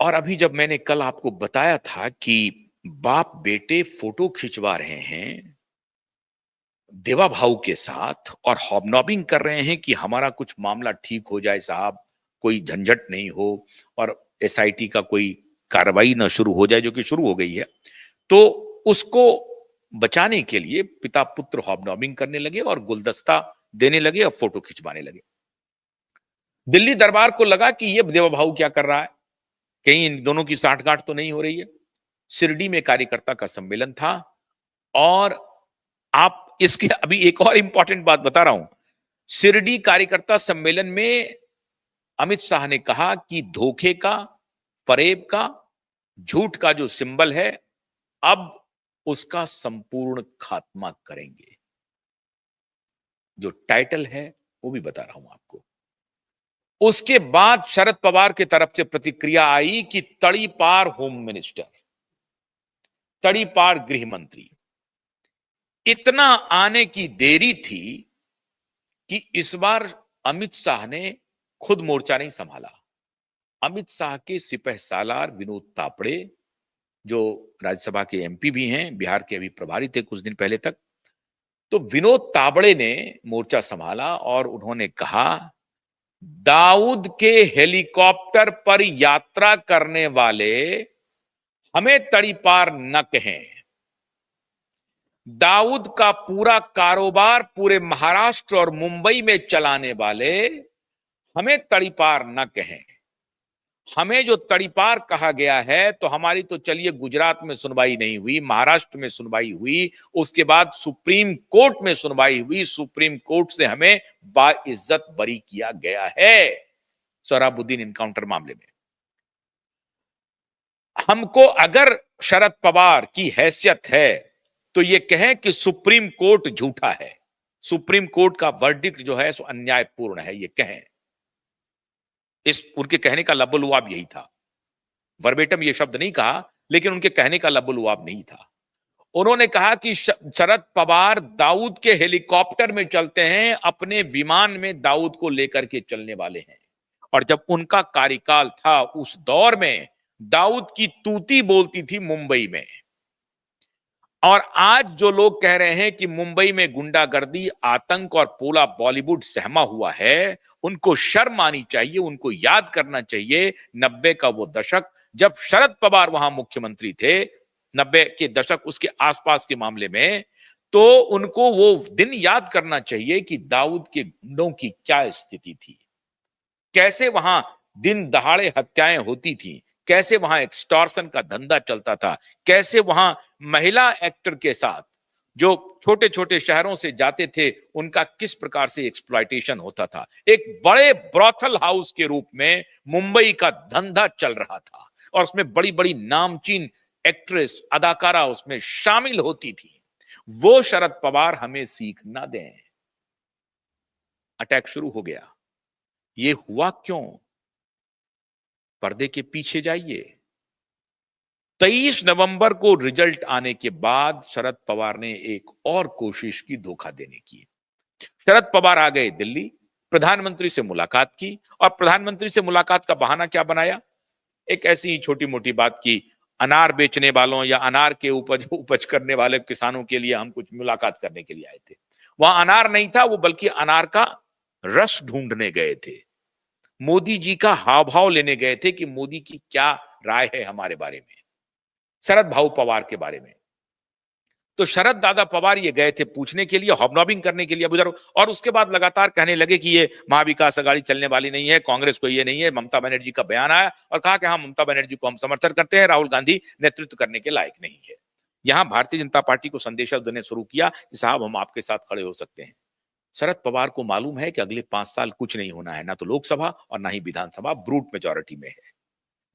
और अभी जब मैंने कल आपको बताया था कि बाप बेटे फोटो खिंचवा रहे हैं देवा भाऊ के साथ और हॉबनॉबिंग कर रहे हैं कि हमारा कुछ मामला ठीक हो जाए साहब, कोई झंझट नहीं हो और एसआईटी का कोई कार्रवाई ना शुरू हो जाए, जो कि शुरू हो गई है, तो उसको बचाने के लिए पिता पुत्र हॉबनॉबिंग करने लगे और गुलदस्ता देने लगे और फोटो खिंचवाने लगे। दिल्ली दरबार को लगा कि ये देवा भाऊ क्या कर रहा है, कहीं इन दोनों की साठगांठ तो नहीं हो रही है। शिरडी में कार्यकर्ता का सम्मेलन था और आप इसके अभी एक और इंपॉर्टेंट बात बता रहा हूं। शिरडी कार्यकर्ता सम्मेलन में अमित शाह ने कहा कि धोखे का, फरेब का, झूठ का जो सिंबल है, अब उसका संपूर्ण खात्मा करेंगे। जो टाइटल है वो भी बता रहा हूं आपको। उसके बाद शरद पवार की तरफ से प्रतिक्रिया आई कि तड़ीपार होम मिनिस्टर, तड़ीपार गृह मंत्री, इतना आने की देरी थी कि इस बार अमित शाह ने खुद मोर्चा नहीं संभाला। अमित शाह के सिपहसालार विनोद तावड़े, जो राज्यसभा के एमपी भी हैं, बिहार के अभी प्रभारी थे कुछ दिन पहले तक, तो विनोद तावड़े ने मोर्चा संभाला और उन्होंने कहा, दाऊद के हेलीकॉप्टर पर यात्रा करने वाले हमें तड़ीपार न कहें। दाऊद का पूरा कारोबार पूरे महाराष्ट्र और मुंबई में चलाने वाले हमें तड़ीपार न कहें। हमें जो तड़ीपार कहा गया है, तो हमारी तो चलिए गुजरात में सुनवाई नहीं हुई, महाराष्ट्र में सुनवाई हुई, उसके बाद सुप्रीम कोर्ट में सुनवाई हुई, सुप्रीम कोर्ट से हमें बाइज्जत बरी किया गया है सोहराबुद्दीन इनकाउंटर मामले में। हमको अगर शरद पवार की हैसियत है तो ये कहें कि सुप्रीम कोर्ट झूठा है, सुप्रीम कोर्ट का वर्डिक्ट जो है सो अन्यायपूर्ण है, ये कहें। इस उनके कहने का लबोलुआब यही था। वर्बेटम ये शब्द नहीं कहा, लेकिन उनके कहने का लबोलुआब नहीं था। उन्होंने कहा कि शरद पवार दाऊद के हेलीकॉप्टर में चलते हैं, अपने विमान में दाऊद को लेकर के चलने वाले हैं। और जब उनका कार्यकाल था उस दौर में दाऊद की तूती बोलती थी मुंबई में। और आज जो लोग कह रहे हैं कि मुंबई में गुंडागर्दी, आतंक और पूरा बॉलीवुड सहमा हुआ है, उनको शर्म आनी चाहिए, उनको याद करना चाहिए 90 का वो दशक जब शरद पवार वहां मुख्यमंत्री थे, 90 के दशक उसके आसपास के मामले में, तो उनको वो दिन याद करना चाहिए कि दाऊद के गुंडों की क्या स्थिति थी, कैसे वहां दिन दहाड़े हत्याएं होती थी, कैसे वहां एक्सटॉर्शन का धंधा चलता था, कैसे वहां महिला एक्टर के साथ जो छोटे छोटे शहरों से जाते थे उनका किस प्रकार से एक्सप्लॉयटेशन होता था। एक बड़े ब्रॉथल हाउस के रूप में मुंबई का धंधा चल रहा था और उसमें बड़ी बड़ी नामचीन एक्ट्रेस, अदाकारा उसमें शामिल होती थी। वो शरद पवार हमें सीख ना दें। अटैक शुरू हो गया, ये हुआ क्यों? पर्दे के पीछे जाइए। 23 नवंबर को रिजल्ट आने के बाद शरद पवार ने एक और कोशिश की धोखा देने की। शरद पवार आ गए दिल्ली, प्रधानमंत्री से मुलाकात की और प्रधानमंत्री से मुलाकात का बहाना क्या बनाया? एक ऐसी ही छोटी मोटी बात की, अनार बेचने वालों या अनार के उपज करने वाले किसानों के लिए हम कुछ मुलाकात करने के लिए आए थे। वहां अनार नहीं था, वो बल्कि अनार का रस ढूंढने गए थे। मोदी जी का हाव भाव लेने गए थे कि मोदी की क्या राय है हमारे बारे में, शरद भाऊ पवार के बारे में। तो शरद दादा पवार ये गए थे पूछने के लिए, हॉबनॉबिंग करने के लिए उधर, और उसके बाद लगातार कहने लगे कि ये महाविकास अघाड़ी चलने वाली नहीं है, कांग्रेस को ये नहीं है। ममता बनर्जी का बयान आया और कहा कि हाँ, ममता बनर्जी को हम समर्थन करते हैं, राहुल गांधी नेतृत्व करने के लायक नहीं है। यहां भारतीय जनता पार्टी को संदेशा देने शुरू किया कि साहब हम आपके साथ खड़े हो सकते हैं। शरद पवार को मालूम है कि अगले 5 साल कुछ नहीं होना है, ना तो लोकसभा और ना ही विधानसभा ब्रूट मेजोरिटी में है,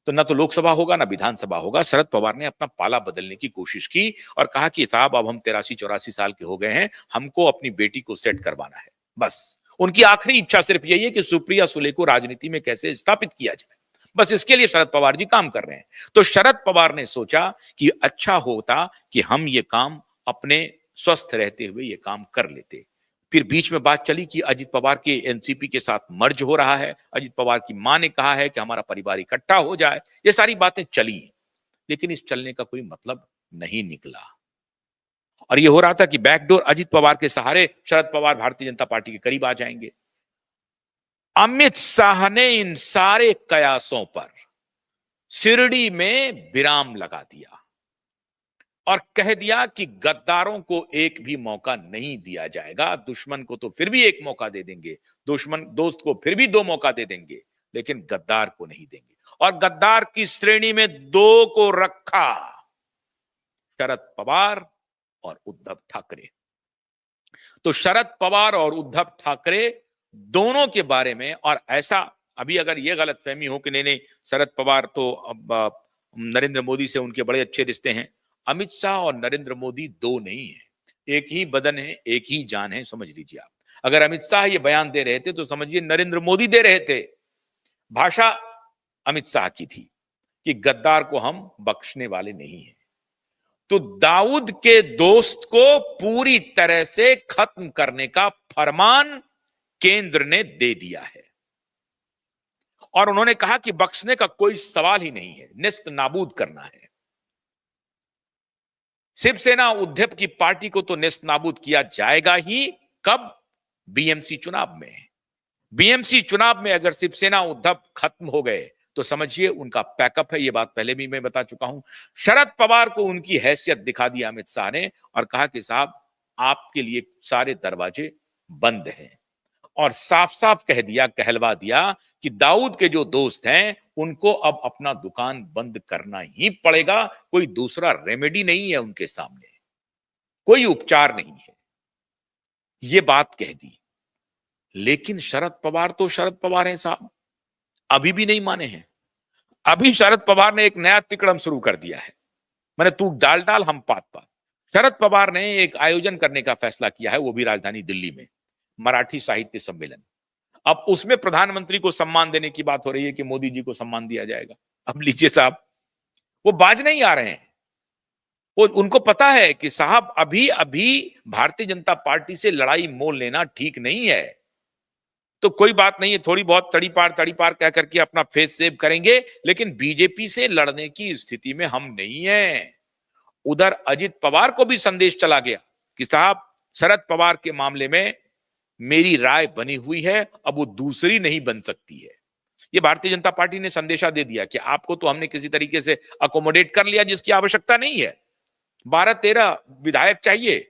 तो ना तो लोकसभा होगा ना विधानसभा होगा। शरद पवार ने अपना पाला बदलने की कोशिश की और कहा कि साहब अब हम 83-84 साल के हो गए हैं, हमको अपनी बेटी को सेट करवाना है। बस उनकी आखिरी इच्छा सिर्फ यही है कि सुप्रिया सुले को राजनीति में कैसे स्थापित किया जाए, बस इसके लिए शरद पवार जी काम कर रहे हैं। तो शरद पवार ने सोचा कि अच्छा होता कि हम ये काम अपने स्वस्थ रहते हुए ये काम कर लेते। फिर बीच में बात चली कि अजित पवार के एनसीपी के साथ मर्ज हो रहा है, अजित पवार की मां ने कहा है कि हमारा परिवार इकट्ठा हो जाए। ये सारी बातें चली, लेकिन इस चलने का कोई मतलब नहीं निकला। और ये हो रहा था कि बैकडोर अजित पवार के सहारे शरद पवार भारतीय जनता पार्टी के करीब आ जाएंगे। अमित शाह ने इन सारे कयासों पर शिरडी में विराम लगा दिया और कह दिया कि गद्दारों को एक भी मौका नहीं दिया जाएगा। दुश्मन को तो फिर भी एक मौका दे देंगे, दुश्मन दोस्त को फिर भी 2 मौका दे देंगे, लेकिन गद्दार को नहीं देंगे। और गद्दार की श्रेणी में 2 को रखा, शरद पवार और उद्धव ठाकरे। तो शरद पवार और उद्धव ठाकरे दोनों के बारे में, और ऐसा अभी अगर यह गलतफहमी हो कि नहीं शरद पवार तो अब नरेंद्र मोदी से उनके बड़े अच्छे रिश्ते हैं, अमित शाह और नरेंद्र मोदी 2 नहीं है, एक ही बदन है, एक ही जान है, समझ लीजिए आप। अगर अमित शाह ये बयान दे रहे थे तो समझिए नरेंद्र मोदी दे रहे थे। भाषा अमित शाह की थी कि गद्दार को हम बख्शने वाले नहीं हैं। तो दाऊद के दोस्त को पूरी तरह से खत्म करने का फरमान केंद्र ने दे दिया है और उन्होंने कहा कि बख्शने का कोई सवाल ही नहीं है, नेस्त नाबूद करना है। शिवसेना उद्धव की पार्टी को तो नेस्त नाबूद किया जाएगा ही। कब? बीएमसी चुनाव में। बीएमसी चुनाव में अगर शिवसेना उद्धव खत्म हो गए तो समझिए उनका पैकअप है। ये बात पहले भी मैं बता चुका हूं। शरद पवार को उनकी हैसियत दिखा दी अमित शाह ने और कहा कि साहब आपके लिए सारे दरवाजे बंद हैं, और साफ साफ कह दिया, कहलवा दिया कि दाऊद के जो दोस्त हैं उनको अब अपना दुकान बंद करना ही पड़ेगा। कोई दूसरा रेमेडी नहीं है उनके सामने, कोई उपचार नहीं है। ये बात कह दी। लेकिन शरद पवार तो शरद पवार हैं साहब, अभी भी नहीं माने हैं। अभी शरद पवार ने एक नया तिकड़म शुरू कर दिया है। मैंने तू डाल डाल हम पात पात। शरद पवार ने एक आयोजन करने का फैसला किया है, वो भी राजधानी दिल्ली में, मराठी साहित्य सम्मेलन। अब उसमें प्रधानमंत्री को सम्मान देने की बात हो रही है कि मोदी जी को सम्मान दिया जाएगा। अब लीजिए साहब, वो बाज नहीं आ रहे हैं। वो उनको पता है कि साहब अभी अभी भारतीय जनता पार्टी से लड़ाई मोल लेना ठीक नहीं है। तो कोई बात नहीं है, थोड़ी बहुत तड़ी पार कह करके अपना फेस सेव करेंगे, लेकिन बीजेपी से लड़ने की स्थिति में हम नहीं है। उधर अजित पवार को भी संदेश चला गया कि साहब शरद पवार के मामले में मेरी राय बनी हुई है, अब वो दूसरी नहीं बन सकती है। ये भारतीय जनता पार्टी ने संदेशा दे दिया कि आपको तो हमने किसी तरीके से अकोमोडेट कर लिया जिसकी आवश्यकता नहीं है। 12-13 विधायक चाहिए,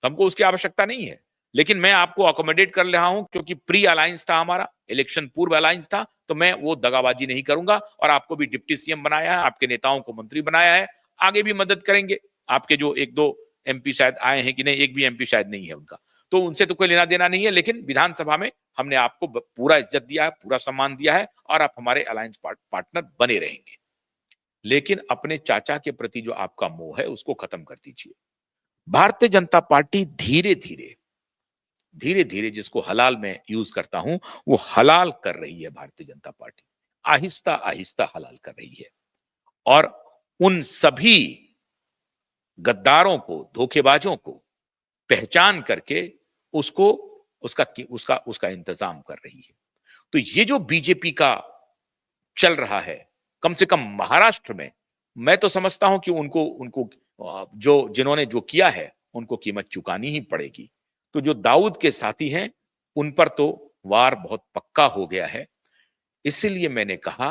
हमको उसकी आवश्यकता नहीं है, लेकिन मैं आपको अकोमोडेट कर रहा हूं क्योंकि प्री अलायंस था हमारा, इलेक्शन पूर्व अलायंस था, तो मैं वो दगाबाजी नहीं करूंगा। और आपको भी डिप्टी सीएम बनाया है, आपके नेताओं को मंत्री बनाया है, आगे भी मदद करेंगे। आपके जो 1-2 एमपी शायद आए हैं कि नहीं, एक भी एमपी शायद नहीं है उनका, तो उनसे तो कोई लेना देना नहीं है, लेकिन विधानसभा में हमने आपको पूरा इज्जत दिया है, पूरा सम्मान दिया है और आप हमारे अलायंस पार्टनर बने रहेंगे। लेकिन अपने चाचा के प्रति जो आपका मोह है उसको खत्म कर दीजिए। भारतीय जनता पार्टी धीरे धीरे जिसको हलाल में यूज करता हूं, वो हलाल कर रही है। भारतीय जनता पार्टी आहिस्ता आहिस्ता हलाल कर रही है और उन सभी गद्दारों को, धोखेबाजों को पहचान करके उसको उसका इंतजाम कर रही है। तो ये जो बीजेपी का चल रहा है, कम से कम महाराष्ट्र में, मैं तो समझता हूं कि उनको उनको जो जिन्होंने जो किया है उनको कीमत चुकानी ही पड़ेगी। तो जो दाऊद के साथी हैं उन पर तो वार बहुत पक्का हो गया है। इसीलिए मैंने कहा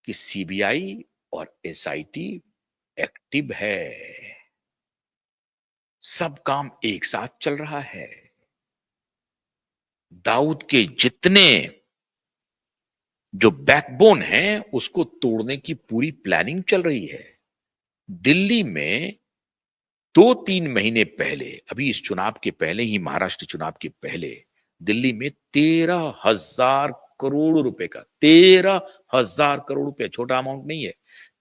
कि सीबीआई और एसआईटी एक्टिव है, सब काम एक साथ चल रहा है। दाऊद के जितने जो बैकबोन है उसको तोड़ने की पूरी प्लानिंग चल रही है। दिल्ली में 2-3 महीने पहले, अभी इस चुनाव के पहले ही, महाराष्ट्र चुनाव के पहले, दिल्ली में 13,000 करोड़ रुपए का, 13,000 करोड़ रुपए, छोटा अमाउंट नहीं है,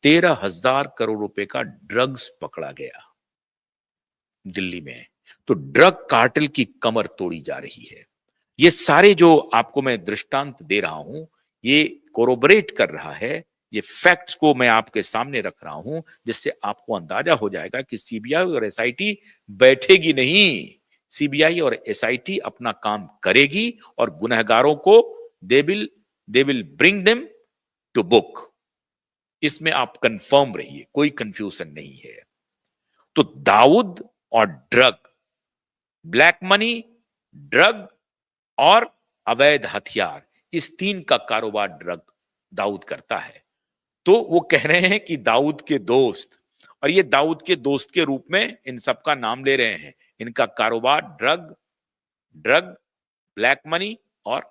13,000 करोड़ रुपए का ड्रग्स पकड़ा गया दिल्ली में। तो ड्रग कार्टेल की कमर तोड़ी जा रही है। ये सारे जो आपको मैं दृष्टांत दे रहा हूं, ये कोरोबरेट कर रहा है, ये फैक्ट्स को मैं आपके सामने रख रहा हूं, जिससे आपको अंदाजा हो जाएगा कि सीबीआई और एसआईटी बैठेगी नहीं, सीबीआई और एसआईटी अपना काम करेगी और गुनहगारों को they will bring them to book. इसमें आप कंफर्म रहिए, कोई कंफ्यूजन नहीं है। तो दाऊद और ड्रग, ब्लैक मनी, ड्रग और अवैध हथियार, इस तीन का कारोबार दाऊद करता है। तो वो कह रहे हैं कि दाऊद के दोस्त, और ये दाऊद के दोस्त के रूप में इन सबका नाम ले रहे हैं। इनका कारोबार ड्रग, ब्लैक मनी और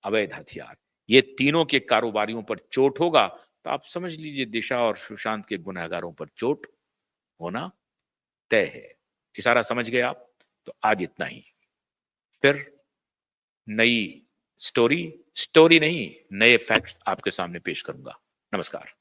अवैध हथियार, ये तीनों के कारोबारियों पर चोट होगा तो आप समझ लीजिए दिशा और सुशांत के गुनहगारों पर चोट होना तय है। इशारा समझ गए आप? तो आज इतना ही। फिर नई स्टोरी नहीं, नए फैक्ट्स आपके सामने पेश करूंगा। नमस्कार।